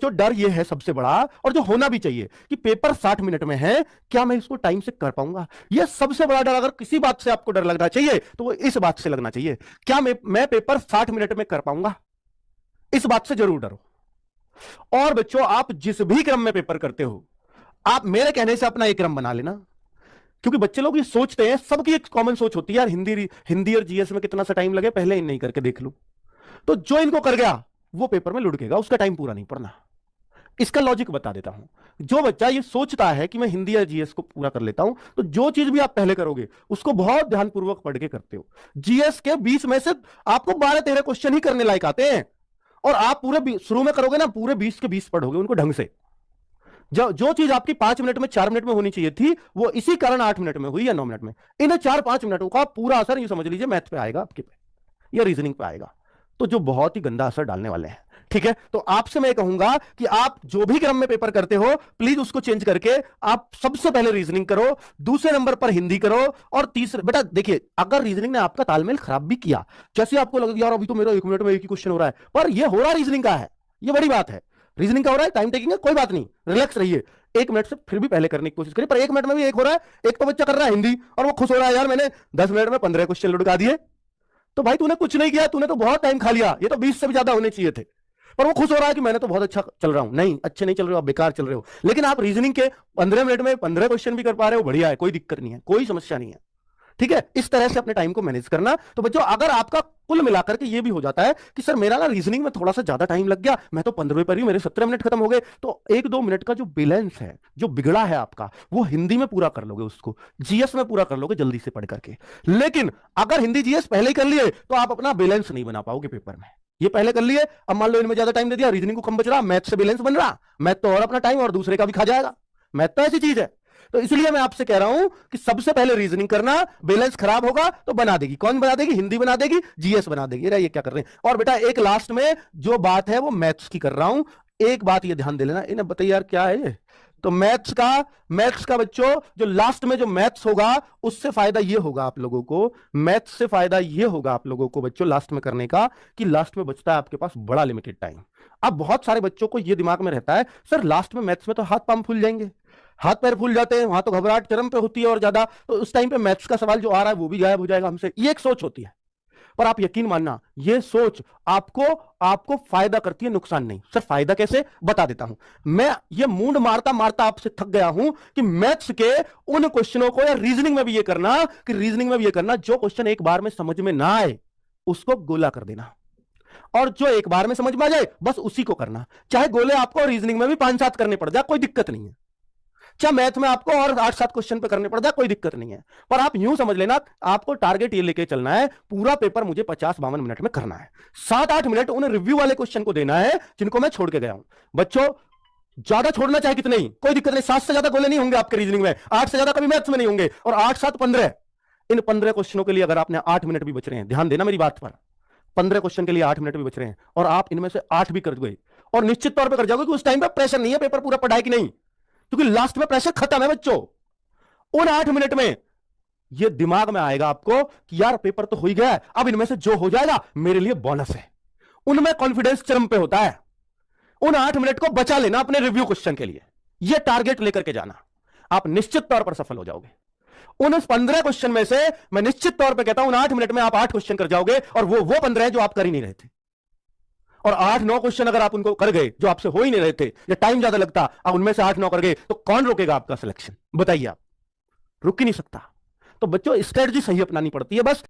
जो डर ये है सबसे बड़ा, और जो होना भी चाहिए, कि पेपर 60 मिनट में है, क्या मैं इसको टाइम से कर पाऊंगा? ये सबसे बड़ा डर। अगर किसी बात से आपको डर लगना चाहिए तो वो इस बात से लगना चाहिए, क्या मैं पेपर 60 मिनट में कर पाऊंगा? इस बात से जरूर डरो। और बच्चों, आप जिस भी क्रम में पेपर करते हो, आप मेरे कहने से अपना एक क्रम बना लेना। क्योंकि बच्चे लोग ये सोचते हैं, सबकी एक कॉमन सोच होती है, यार हिंदी और जीएस में कितना सा टाइम लगे, पहले इन नहीं करके देख लो। तो जो इनको कर गया वो पेपर में लुढ़केगा, उसका टाइम पूरा नहीं पड़ना। इसका लॉजिक बता देता हूं। जो बच्चा ये सोचता है कि मैं हिंदी या जीएस को पूरा कर लेता हूं, तो जो चीज भी आप पहले करोगे उसको बहुत ध्यानपूर्वक पढ़ के करते हो। जीएस के 20 में से आपको 12-13 क्वेश्चन ही करने लायक आते हैं, और आप पूरे शुरू में करोगे ना, पूरे 20 के 20 पढ़ोगे उनको ढंग से। जो चीज आपकी 5 मिनट में 4 मिनट में होनी चाहिए थी, वो इसी कारण 8 मिनट में हुई या 9 मिनट में। इन 4-5 मिनटों का पूरा असर ये समझ लीजिए मैथ पे आएगा, आपके पे या रीजनिंग पे आएगा, तो जो बहुत ही गंदा असर डालने वाले हैं। ठीक है, तो आपसे मैं कहूंगा कि आप जो भी क्रम में पेपर करते हो, प्लीज उसको चेंज करके आप सबसे पहले रीजनिंग करो, दूसरे नंबर पर हिंदी करो, और तीसरे, बेटा देखिए, अगर रीजनिंग ने आपका तालमेल खराब भी किया, जैसे आपको लगे यार अभी तो मेरा 1 मिनट में एक ही क्वेश्चन हो रहा है, पर ये हो रहा रीजनिंग का है, ये बड़ी बात है। रीजनिंग का हो रहा है, टाइम टेकिंग है, कोई बात नहीं, रिलैक्स रहिए। 1 मिनट से फिर भी पहले करने की कोशिश करिए, पर 1 मिनट में भी एक हो रहा है। एक तो बच्चा कर रहा है हिंदी और वो खुश हो रहा है, यार मैंने 10 मिनट में 15 क्वेश्चन लुढ़का दिए। तो भाई तूने कुछ नहीं किया, तूने तो बहुत टाइम खा लिया, ये तो 20 से भी ज्यादा होने चाहिए थे। पर वो खुश हो रहा है कि मैंने तो बहुत अच्छा चल रहा हूं। नहीं, अच्छे नहीं चल रहे हो आप, बेकार चल रहे हो। लेकिन आप रीजनिंग के 15 मिनट में 15 क्वेश्चन भी कर पा रहे हो, बढ़िया है, कोई दिक्कत नहीं है, कोई समस्या नहीं है। ठीक है, इस तरह से अपने टाइम को मैनेज करना। तो बच्चों, अगर आपका कुल मिलाकर के ये भी हो जाता है कि सर मेरा ना रीजनिंग में थोड़ा सा ज्यादा टाइम लग गया, मैं तो 15वें पर ही, मेरे 17 मिनट खत्म हो गए, तो 1-2 मिनट का जो बैलेंस है, जो बिगड़ा है आपका, वो हिंदी में पूरा कर लोगे, उसको जीएस में पूरा कर लोगे जल्दी से पढ़ करके। लेकिन अगर हिंदी जीएस पहले ही कर लिए तो आप अपना बैलेंस नहीं बना पाओगे पेपर में। ये पहले कर लिए, अब मान लो इनमें ज्यादा टाइम दे दिया, रीजनिंग को कम बच रहा, मैथ से बैलेंस बन रहा, मैथ तो और अपना टाइम और दूसरे का भी खा जाएगा। मैथ तो ऐसी चीज है। तो इसलिए मैं आपसे कह रहा हूं कि सबसे पहले रीजनिंग करना, बैलेंस खराब होगा तो बना देगी। कौन बना देगी? हिंदी बना देगी, जीएस बना देगी। ये क्या कर रहे हैं? और बेटा एक लास्ट में जो बात है वो मैथ्स की कर रहा हूं, एक बात ये ध्यान दे लेना। इन्हें बताइए यार क्या है ये? तो मैथ्स का बच्चों, जो लास्ट में जो मैथ्स होगा उससे फायदा ये होगा आप लोगों को, मैथ्स से फायदा ये होगा आप लोगों को बच्चों लास्ट में करने का, कि लास्ट में बचता है आपके पास बड़ा लिमिटेड टाइम। अब बहुत सारे बच्चों को ये दिमाग में रहता है, सर लास्ट में मैथ्स में तो हाथ पांव फूल जाएंगे, हाथ पैर फूल जाते हैं, वहां तो घबराहट चरम पे होती है और ज्यादा, तो उस टाइम पे मैथ्स का सवाल जो आ रहा है वो भी गायब हो जाएगा हमसे। ये एक सोच होती है। पर आप यकीन मानना, ये सोच आपको फायदा करती है, नुकसान नहीं। सर फायदा कैसे? बता देता हूं। मैं ये मूंड मारता मारता आपसे थक गया हूं कि मैथ्स के उन क्वेश्चनों को, या रीजनिंग में भी ये करना, कि रीजनिंग में भी ये करना, जो क्वेश्चन एक बार में समझ में ना आए उसको गोला कर देना, और जो एक बार में समझ में आ जाए बस उसी को करना। चाहे गोले आपको रीजनिंग में भी 5-7 करने पड़ जाए, कोई दिक्कत नहीं है। चाहे मैथ में आपको और 8-7 क्वेश्चन पे करने पड़ जाए, कोई दिक्कत नहीं है। पर आप यूं समझ लेना, आपको टारगेट ये लेके चलना है, पूरा पेपर मुझे 50-52 मिनट में करना है। 7-8 मिनट उन रिव्यू वाले क्वेश्चन को देना है जिनको मैं छोड़ के गया हूं। बच्चों ज्यादा छोड़ना चाहे कितने ही, कोई दिक्कत नहीं, 7 से ज्यादा गोले नहीं होंगे आपके रीजनिंग में, 8 से ज्यादा कभी मैथ्स में नहीं होंगे, और 8-7 15। इन 15 क्वेश्चनों के लिए अगर आपने 8 मिनट भी बच रहे हैं, ध्यान देना मेरी बात पर, 15 क्वेश्चन के लिए 8 मिनट भी बच रहे हैं, और आप इनमें से 8 भी कर गए, और निश्चित तौर पर कर जाओगे कि उस टाइम पर प्रेशर नहीं है, पेपर पूरा पढ़ाई की नहीं, क्योंकि लास्ट में प्रेशर खत्म है बच्चों। उन 8 मिनट में यह दिमाग में आएगा आपको कि यार पेपर तो हो ही गया है, अब इनमें से जो हो जाएगा मेरे लिए बोनस है। उनमें कॉन्फिडेंस चरम पे होता है। उन 8 मिनट को बचा लेना अपने रिव्यू क्वेश्चन के लिए, यह टारगेट लेकर के जाना, आप निश्चित तौर पर सफल हो जाओगे। उन 15 क्वेश्चन में से मैं निश्चित तौर पर कहता हूं, उन 8 मिनट में आप 8 क्वेश्चन कर जाओगे, और वो 15 है जो आप कर ही नहीं रहे थे। और 8-9 क्वेश्चन अगर आप उनको कर गए जो आपसे हो ही नहीं रहे थे, या टाइम ज्यादा लगता, अब उनमें से 8-9 कर गए, तो कौन रोकेगा आपका सिलेक्शन? बताइए, आप रुक ही नहीं सकता। तो बच्चों स्ट्रेटजी सही अपनानी पड़ती है बस।